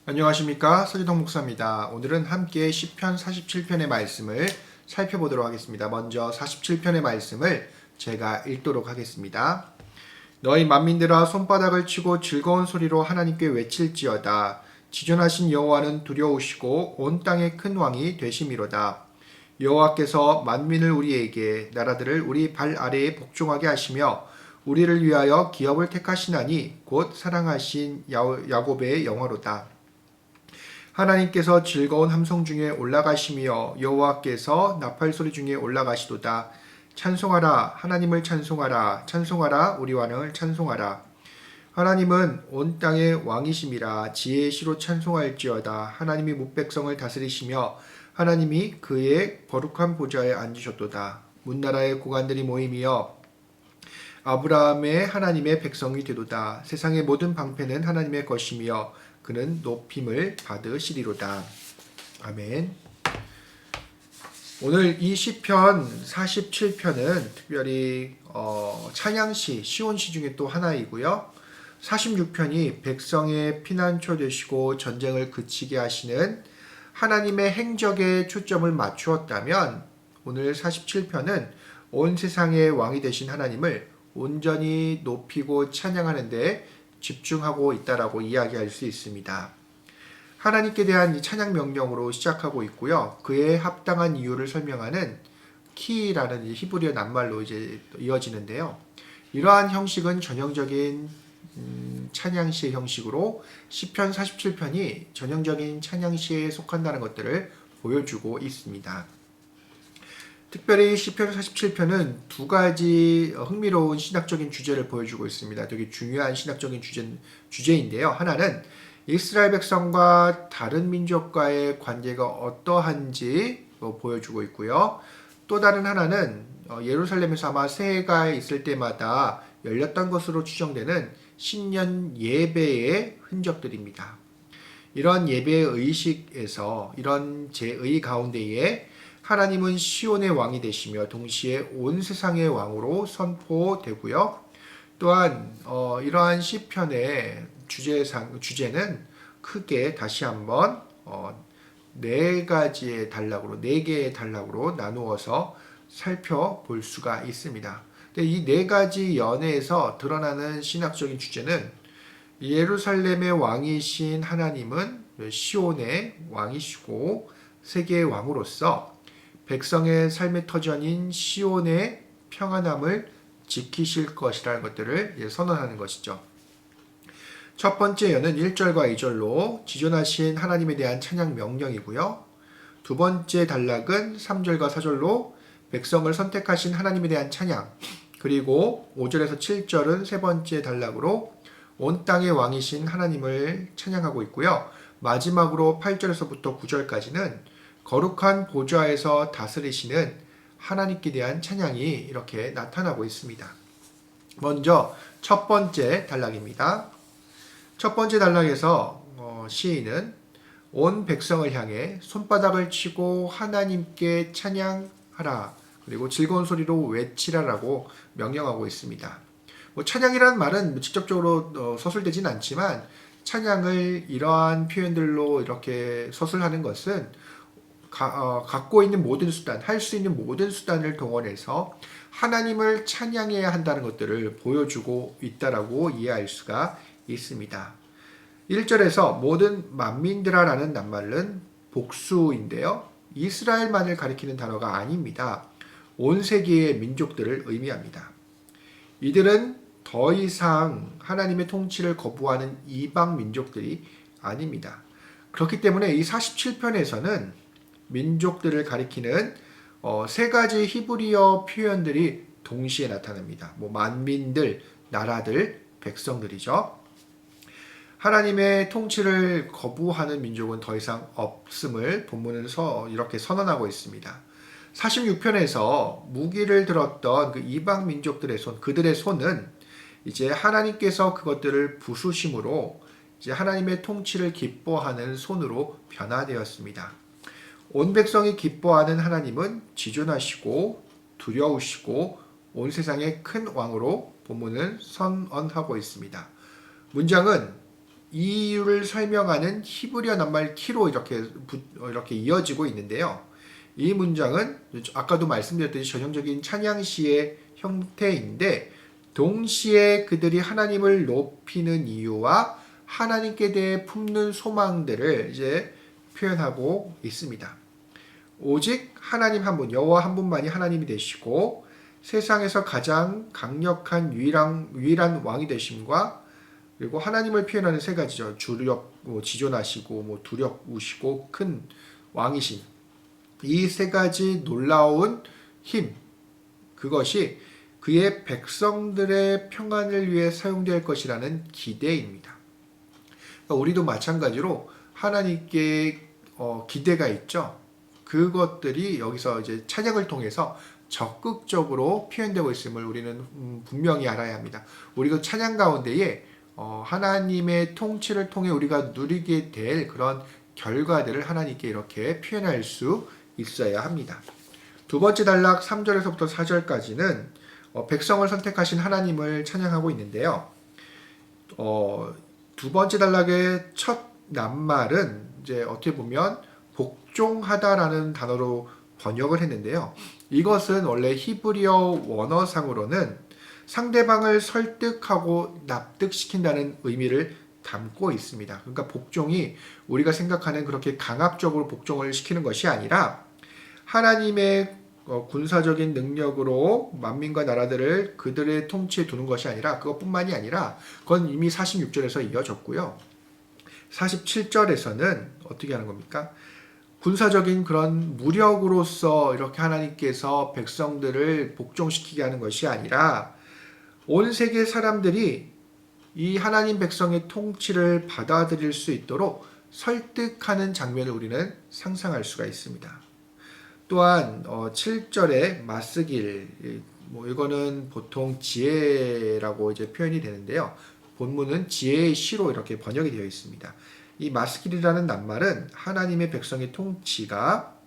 안녕하십니까, 서기동 목사입니다. 오늘은 함께 시편 47편의 말씀을 살펴보도록 하겠습니다. 먼저 47편의 말씀을 제가 읽도록 하겠습니다. 너희 만민들아, 손바닥을 치고 즐거운 소리로 하나님께 외칠지어다. 지존하신 여호와는 두려우시고 온 땅의 큰 왕이 되심이로다. 여호와께서 만민을 우리에게, 나라들을 우리 발 아래에 복종하게 하시며 우리를 위하여 기업을 택하시나니 곧 사랑하신 야곱의 영화로다. 하나님께서 즐거운 함성 중에 올라가시며 여호와께서 나팔 소리 중에 올라가시도다. 찬송하라, 하나님을 찬송하라, 찬송하라, 우리 왕을 찬송하라. 하나님은 온 땅의 왕이심이라. 지혜의 시로 찬송할지어다. 하나님이 뭇백성을 다스리시며 하나님이 그의 거룩한 보좌에 앉으셨도다. 문나라의 고관들이 모임이여 아브라함의 하나님의 백성이 되도다. 세상의 모든 방패는 하나님의 것이며 그는 높임을 받으시리로다. 아멘. 오늘 이 시편 47편은 특별히 찬양시, 시온시 중에 또 하나이고요. 46편이 백성의 피난처 되시고 전쟁을 그치게 하시는 하나님의 행적에 초점을 맞추었다면, 오늘 47편은 온 세상의 왕이 되신 하나님을 온전히 높이고 찬양하는 데 집중하고 있다라고 이야기할 수 있습니다. 하나님께 대한 이 찬양 명령으로 시작하고 있고요. 그에 합당한 이유를 설명하는 키라는 히브리어 낱말로 이제 이어지는데요. 이러한 형식은 전형적인 찬양시의 형식으로 시편 47편이 전형적인 찬양시에 속한다는 것들을 보여주고 있습니다. 특별히 시편 47편은 두 가지 흥미로운 신학적인 주제를 보여주고 있습니다. 되게 중요한 신학적인 주제인데요. 하나는 이스라엘 백성과 다른 민족과의 관계가 어떠한지 보여주고 있고요. 또 다른 하나는 예루살렘에서 아마 새해가 있을 때마다 열렸던 것으로 추정되는 신년 예배의 흔적들입니다. 이런 예배의 의식에서, 이런 제의 가운데에 하나님은 시온의 왕이 되시며 동시에 온 세상의 왕으로 선포되고요. 또한 이러한 시편의 주제는 크게 다시 한번 네 개의 단락으로 나누어서 살펴볼 수가 있습니다. 이 네 가지 연에서 드러나는 신학적인 주제는, 예루살렘의 왕이신 하나님은 시온의 왕이시고 세계의 왕으로서 백성의 삶의 터전인 시온의 평안함을 지키실 것이라는 것들을 선언하는 것이죠. 첫 번째 연은 1절과 2절로 지존하신 하나님에 대한 찬양 명령이고요. 두 번째 단락은 3절과 4절로 백성을 선택하신 하나님에 대한 찬양, 그리고 5절에서 7절은 세 번째 단락으로 온 땅의 왕이신 하나님을 찬양하고 있고요. 마지막으로 8절에서부터 9절까지는 거룩한 보좌에서 다스리시는 하나님께 대한 찬양이 이렇게 나타나고 있습니다. 먼저 첫 번째 단락입니다. 첫 번째 단락에서 시인은 온 백성을 향해 손바닥을 치고 하나님께 찬양하라, 그리고 즐거운 소리로 외치라라고 명령하고 있습니다. 찬양이라는 말은 직접적으로 서술되진 않지만, 찬양을 이러한 표현들로 이렇게 서술하는 것은 갖고 있는 모든 수단, 할 수 있는 모든 수단을 동원해서 하나님을 찬양해야 한다는 것들을 보여주고 있다라고 이해할 수가 있습니다. 1절에서 모든 만민들아라는 낱말은 복수인데요. 이스라엘만을 가리키는 단어가 아닙니다. 온 세계의 민족들을 의미합니다. 이들은 더 이상 하나님의 통치를 거부하는 이방 민족들이 아닙니다. 그렇기 때문에 이 47편에서는 민족들을 가리키는 세 가지 히브리어 표현들이 동시에 나타납니다. 만민들, 나라들, 백성들이죠. 하나님의 통치를 거부하는 민족은 더 이상 없음을 본문은 이렇게 선언하고 있습니다. 46편에서 무기를 들었던 그 이방 민족들의 손, 그들의 손은 이제 하나님께서 그것들을 부수심으로 이제 하나님의 통치를 기뻐하는 손으로 변화되었습니다. 온 백성이 기뻐하는 하나님은 지존하시고 두려우시고 온 세상의 큰 왕으로 본문은 선언하고 있습니다. 문장은 이유를 설명하는 히브리어 낱말 키로 이렇게 이어지고 있는데요. 이 문장은 아까도 말씀드렸듯이 전형적인 찬양시의 형태인데 동시에 그들이 하나님을 높이는 이유와 하나님께 대해 품는 소망들을 이제 표현하고 있습니다. 오직 하나님 한 분, 여호와 한 분만이 하나님이 되시고 세상에서 가장 강력한 유일한 왕이 되심과 그리고 하나님을 표현하는 세 가지죠. 주력, 지존하시고, 두렵우시고, 큰 왕이신. 이 세 가지 놀라운 힘, 그것이 그의 백성들의 평안을 위해 사용될 것이라는 기대입니다. 그러니까 우리도 마찬가지로 하나님께 기대가 있죠. 그것들이 여기서 이제 찬양을 통해서 적극적으로 표현되고 있음을 우리는 분명히 알아야 합니다. 우리도 찬양 가운데에 하나님의 통치를 통해 우리가 누리게 될 그런 결과들을 하나님께 이렇게 표현할 수 있어야 합니다. 두 번째 단락 3절에서부터 4절까지는 백성을 선택하신 하나님을 찬양하고 있는데요. 두 번째 단락의 첫 낱말은 이제 어떻게 보면 복종하다라는 단어로 번역을 했는데요. 이것은 원래 히브리어 원어상으로는 상대방을 설득하고 납득시킨다는 의미를 담고 있습니다. 그러니까 복종이 우리가 생각하는 그렇게 강압적으로 복종을 시키는 것이 아니라 하나님의 군사적인 능력으로 만민과 나라들을 그들의 통치에 두는 것이 아니라 그것뿐만이 아니라 그건 이미 46절에서 이어졌고요. 47절에서는 어떻게 하는 겁니까? 군사적인 그런 무력으로서 이렇게 하나님께서 백성들을 복종시키게 하는 것이 아니라 온 세계 사람들이 이 하나님 백성의 통치를 받아들일 수 있도록 설득하는 장면을 우리는 상상할 수가 있습니다. 또한 7절에 맞쓰길, 이거는 보통 지혜라고 이제 표현이 되는데요. 본문은 지혜의 시로 이렇게 번역이 되어 있습니다. 이 맞쓰길이라는 낱말은 하나님의 백성의 통치가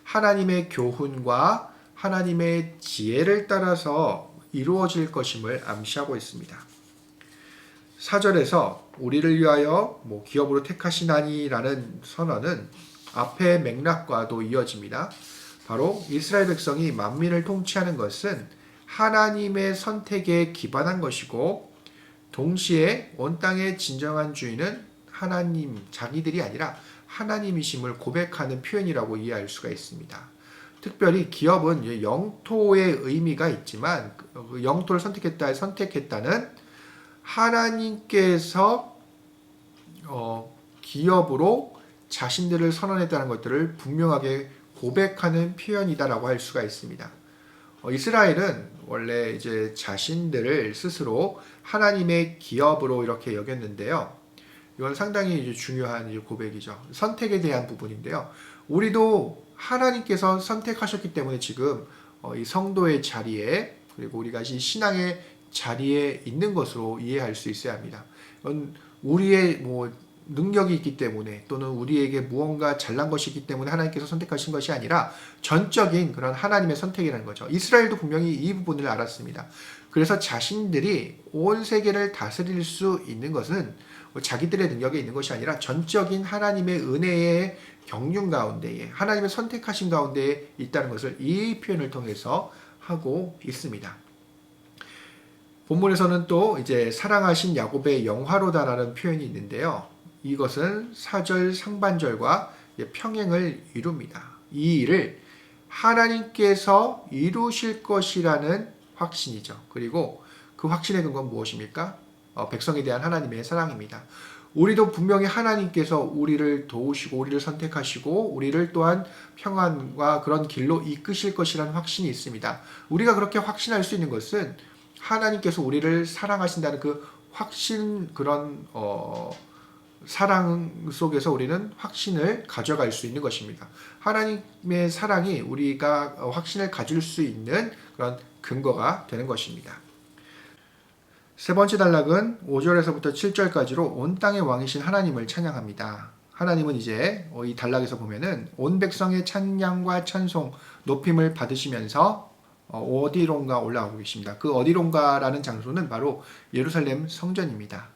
하나님의 교훈과 하나님의 지혜를 따라서 이루어질 것임을 암시하고 있습니다. 4절에서 우리를 위하여 기업으로 택하시나니라는 선언은 앞의 맥락과도 이어집니다. 바로 이스라엘 백성이 만민을 통치하는 것은 하나님의 선택에 기반한 것이고 동시에 온 땅의 진정한 주인은 하나님, 자기들이 아니라 하나님이심을 고백하는 표현이라고 이해할 수가 있습니다. 특별히 기업은 영토의 의미가 있지만 영토를 선택했다는 하나님께서 기업으로 자신들을 선언했다는 것들을 분명하게 고백하는 표현이다라고 할 수가 있습니다. 이스라엘은 원래 이제 자신들을 스스로 하나님의 기업으로 이렇게 여겼는데요. 이건 상당히 이제 중요한 이제 고백이죠. 선택에 대한 부분인데요. 우리도 하나님께서 선택하셨기 때문에 지금 이 성도의 자리에 그리고 우리가 이 신앙의 자리에 있는 것으로 이해할 수 있어야 합니다. 이건 우리의 능력이 있기 때문에 또는 우리에게 무언가 잘난 것이 있기 때문에 하나님께서 선택하신 것이 아니라 전적인 그런 하나님의 선택이라는 거죠. 이스라엘도 분명히 이 부분을 알았습니다. 그래서 자신들이 온 세계를 다스릴 수 있는 것은 자기들의 능력에 있는 것이 아니라 전적인 하나님의 은혜의 경륜 가운데에 하나님의 선택하신 가운데에 있다는 것을 이 표현을 통해서 하고 있습니다. 본문에서는 또 이제 사랑하신 야곱의 영화로다라는 표현이 있는데요. 이것은 4절 상반절과 평행을 이룹니다. 이 일을 하나님께서 이루실 것이라는 확신이죠. 그리고 그 확신의 근거는 무엇입니까? 백성에 대한 하나님의 사랑입니다. 우리도 분명히 하나님께서 우리를 도우시고 우리를 선택하시고 우리를 또한 평안과 그런 길로 이끄실 것이라는 확신이 있습니다. 우리가 그렇게 확신할 수 있는 것은 하나님께서 우리를 사랑하신다는 그 확신, 그런 사랑 속에서 우리는 확신을 가져갈 수 있는 것입니다. 하나님의 사랑이 우리가 확신을 가질 수 있는 그런 근거가 되는 것입니다. 세 번째 단락은 5절에서부터 7절까지로 온 땅의 왕이신 하나님을 찬양합니다. 하나님은 이제 이 단락에서 보면은 온 백성의 찬양과 찬송, 높임을 받으시면서 어디론가 올라가고 계십니다. 그 어디론가라는 장소는 바로 예루살렘 성전입니다.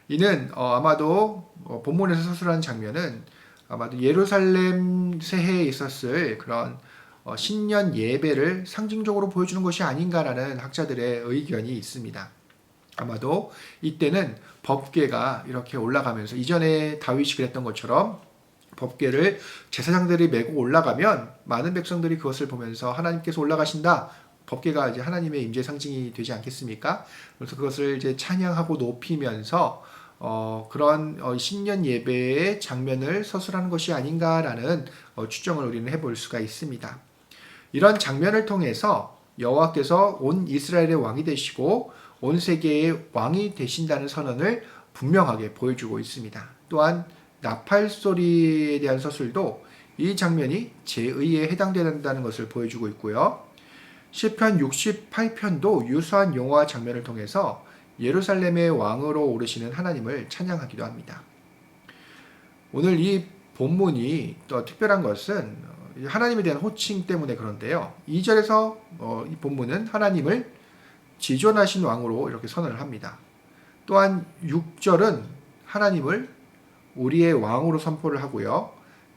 이는 아마도 본문에서 서술하는 장면은 아마도 예루살렘 새해에 있었을 그런 신년 예배를 상징적으로 보여주는 것이 아닌가라는 학자들의 의견이 있습니다. 아마도 이때는 법궤가 이렇게 올라가면서 이전에 다윗이 그랬던 것처럼 법궤를 제사장들이 메고 올라가면 많은 백성들이 그것을 보면서 하나님께서 올라가신다. 법궤가 이제 하나님의 임재 상징이 되지 않겠습니까? 그래서 그것을 이제 찬양하고 높이면서 그런 신년 예배의 장면을 서술하는 것이 아닌가라는 추정을 우리는 해볼 수가 있습니다. 이런 장면을 통해서 여호와께서 온 이스라엘의 왕이 되시고 온 세계의 왕이 되신다는 선언을 분명하게 보여주고 있습니다. 또한 나팔 소리에 대한 서술도 이 장면이 제의에 해당된다는 것을 보여주고 있고요. 시편 68편도 유사한 용어와 장면을 통해서 예루살렘의 왕으로 오르시는 하나님을 찬양하기도 합니다. 오늘 이 본문이 또 특별한 것은 하나님에 대한 호칭 때문에 그런데요. 2절에서 이 본문은 하나님을 지존하신 왕으로 이렇게 선언을 합니다. 또한 6절은 하나님을 우리의 왕으로 선포를 하고요.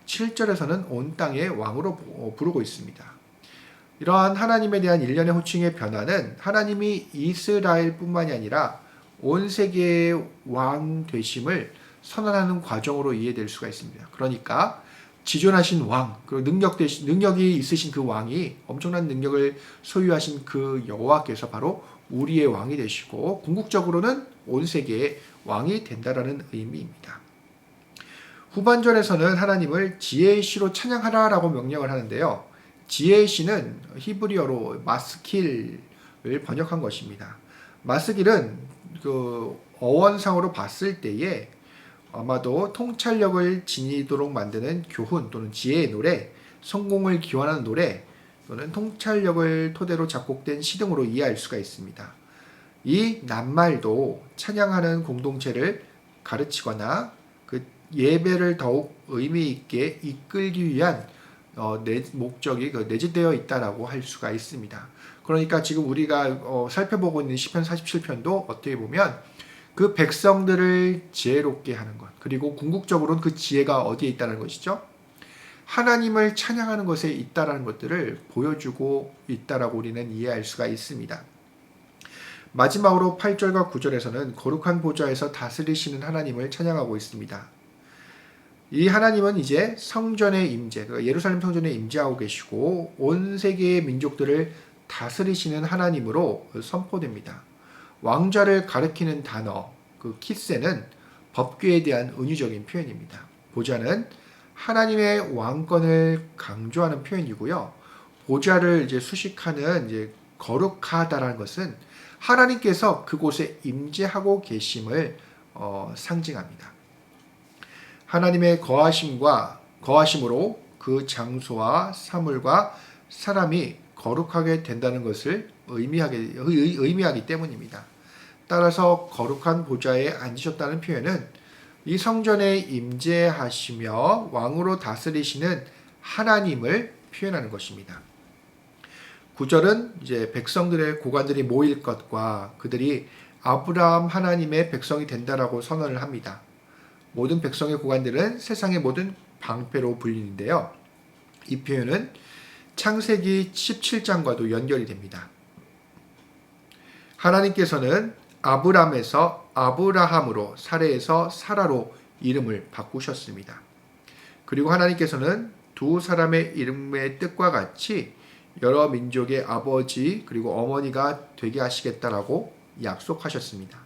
7절에서는 온 땅의 왕으로 부르고 있습니다. 이러한 하나님에 대한 일련의 호칭의 변화는 하나님이 이스라엘뿐만이 아니라 온 세계의 왕 되심을 선언하는 과정으로 이해될 수가 있습니다. 그러니까 지존하신 왕, 그리고 능력이 있으신 그 왕이 엄청난 능력을 소유하신 그 여호와께서 바로 우리의 왕이 되시고 궁극적으로는 온 세계의 왕이 된다라는 의미입니다. 후반절에서는 하나님을 지혜의 시로 찬양하라라고 명령을 하는데요. 지혜의 시는 히브리어로 마스킬을 번역한 것입니다. 마스킬은 그 어원상으로 봤을 때에 아마도 통찰력을 지니도록 만드는 교훈 또는 지혜의 노래, 성공을 기원하는 노래 또는 통찰력을 토대로 작곡된 시 등으로 이해할 수가 있습니다. 이 낱말도 찬양하는 공동체를 가르치거나 그 예배를 더욱 의미 있게 이끌기 위한 목적이 내재되어 있다라고 할 수가 있습니다. 그러니까 지금 우리가 살펴보고 있는 시편 47편도 어떻게 보면 그 백성들을 지혜롭게 하는 것, 그리고 궁극적으로는 그 지혜가 어디에 있다는 것이죠? 하나님을 찬양하는 것에 있다라는 것들을 보여주고 있다라고 우리는 이해할 수가 있습니다. 마지막으로 8절과 9절에서는 거룩한 보좌에서 다스리시는 하나님을 찬양하고 있습니다. 이 하나님은 이제 성전의 임재, 예루살렘 성전에 임재하고 계시고 온 세계의 민족들을 다스리시는 하나님으로 선포됩니다. 왕좌를 가리키는 단어, 그 키세는 법궤에 대한 은유적인 표현입니다. 보좌는 하나님의 왕권을 강조하는 표현이고요. 보좌를 이제 수식하는 이제 거룩하다라는 것은 하나님께서 그곳에 임재하고 계심을 상징합니다. 하나님의 거하심으로 그 장소와 사물과 사람이 거룩하게 된다는 것을 의미하기 때문입니다. 따라서 거룩한 보좌에 앉으셨다는 표현은 이 성전에 임재하시며 왕으로 다스리시는 하나님을 표현하는 것입니다. 9절은 이제 백성들의 고관들이 모일 것과 그들이 아브라함 하나님의 백성이 된다라고 선언을 합니다. 모든 백성의 고관들은 세상의 모든 방패로 불리는데요. 이 표현은 창세기 17장과도 연결이 됩니다. 하나님께서는 아브람에서 아브라함으로 사레에서 사라로 이름을 바꾸셨습니다. 그리고 하나님께서는 두 사람의 이름의 뜻과 같이 여러 민족의 아버지 그리고 어머니가 되게 하시겠다라고 약속하셨습니다.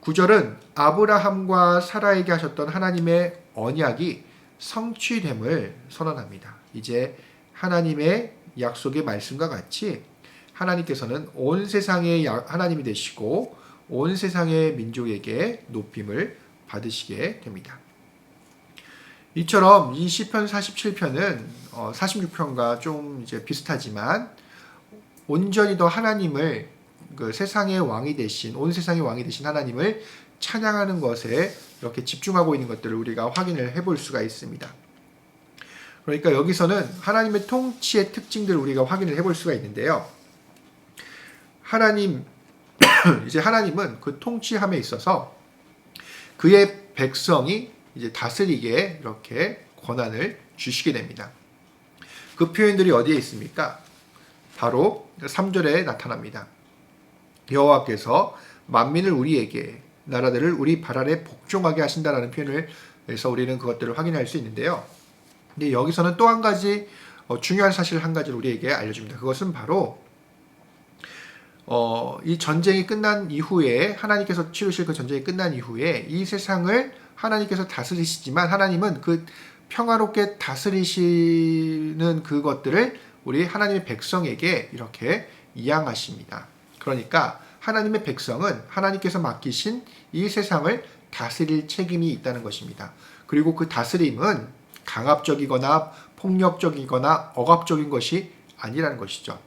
9절은 아브라함과 사라에게 하셨던 하나님의 언약이 성취됨을 선언합니다. 이제 하나님의 약속의 말씀과 같이 하나님께서는 온 세상의 하나님이 되시고 온 세상의 민족에게 높임을 받으시게 됩니다. 이처럼 이 시편 47편은 46편과 좀 이제 비슷하지만 온전히 더 하나님을 그 세상의 왕이 되신 온 세상의 왕이 되신 하나님을 찬양하는 것에 이렇게 집중하고 있는 것들을 우리가 확인을 해볼 수가 있습니다. 그러니까 여기서는 하나님의 통치의 특징들을 우리가 확인을 해볼 수가 있는데요. 이제 하나님은 그 통치함에 있어서 그의 백성이 이제 다스리게 이렇게 권한을 주시게 됩니다. 그 표현들이 어디에 있습니까? 바로 3절에 나타납니다. 여호와께서 만민을 우리에게, 나라들을 우리 발 아래 복종하게 하신다라는 표현을 해서 우리는 그것들을 확인할 수 있는데요. 근데 여기서는 또 한 가지 중요한 사실 한 가지를 우리에게 알려줍니다. 그것은 바로 이 전쟁이 끝난 이후에, 하나님께서 치르실 그 전쟁이 끝난 이후에 이 세상을 하나님께서 다스리시지만 하나님은 그 평화롭게 다스리시는 그것들을 우리 하나님의 백성에게 이렇게 이양하십니다. 그러니까 하나님의 백성은 하나님께서 맡기신 이 세상을 다스릴 책임이 있다는 것입니다. 그리고 그 다스림은 강압적이거나 폭력적이거나 억압적인 것이 아니라는 것이죠.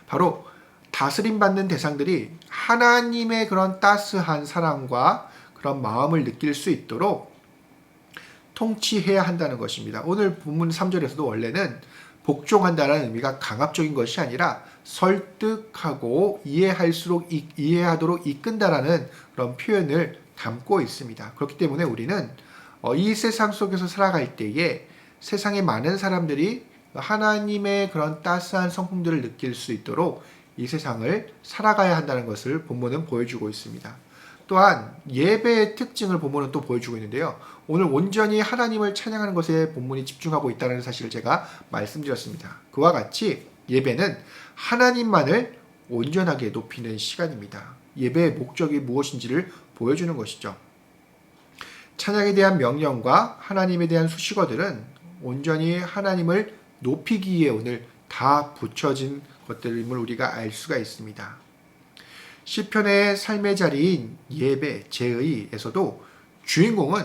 바로 다스림받는 대상들이 하나님의 그런 따스한 사랑과 그런 마음을 느낄 수 있도록 통치해야 한다는 것입니다. 오늘 본문 3절에서도 원래는 복종한다는 의미가 강압적인 것이 아니라 설득하고 이해하도록 이끈다라는 그런 표현을 담고 있습니다. 그렇기 때문에 우리는 이 세상 속에서 살아갈 때에 세상의 많은 사람들이 하나님의 그런 따스한 성품들을 느낄 수 있도록 이 세상을 살아가야 한다는 것을 본문은 보여주고 있습니다. 또한 예배의 특징을 본문은 또 보여주고 있는데요. 오늘 온전히 하나님을 찬양하는 것에 본문이 집중하고 있다는 사실을 제가 말씀드렸습니다. 그와 같이 예배는 하나님만을 온전하게 높이는 시간입니다. 예배의 목적이 무엇인지를 보여주는 것이죠. 찬양에 대한 명령과 하나님에 대한 수식어들은 온전히 하나님을 높이기 위해 오늘 다 붙여진 것들임을 우리가 알 수가 있습니다. 시편의 삶의 자리인 예배, 제의에서도 주인공은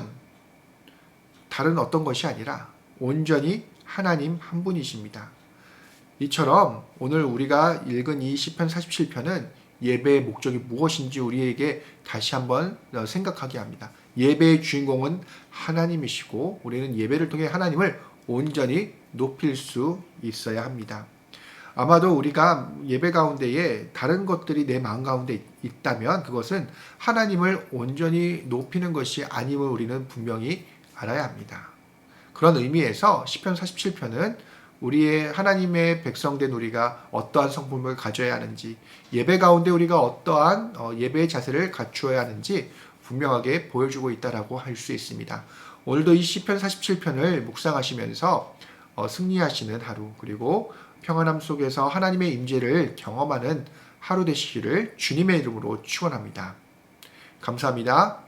다른 어떤 것이 아니라 온전히 하나님 한 분이십니다. 이처럼 오늘 우리가 읽은 이 시편 47편은 예배의 목적이 무엇인지 우리에게 다시 한번 생각하게 합니다. 예배의 주인공은 하나님이시고 우리는 예배를 통해 하나님을 온전히 높일 수 있어야 합니다. 아마도 우리가 예배 가운데에 다른 것들이 내 마음 가운데 있다면 그것은 하나님을 온전히 높이는 것이 아님을 우리는 분명히 알아야 합니다. 그런 의미에서 시편 47편은 우리의 하나님의 백성된 우리가 어떠한 성품을 가져야 하는지, 예배 가운데 우리가 어떠한 예배의 자세를 갖추어야 하는지 분명하게 보여주고 있다라고 할 수 있습니다. 오늘도 이 시편 47편을 묵상하시면서 승리하시는 하루, 그리고 평안함 속에서 하나님의 임재를 경험하는 하루 되시기를 주님의 이름으로 축원합니다. 감사합니다.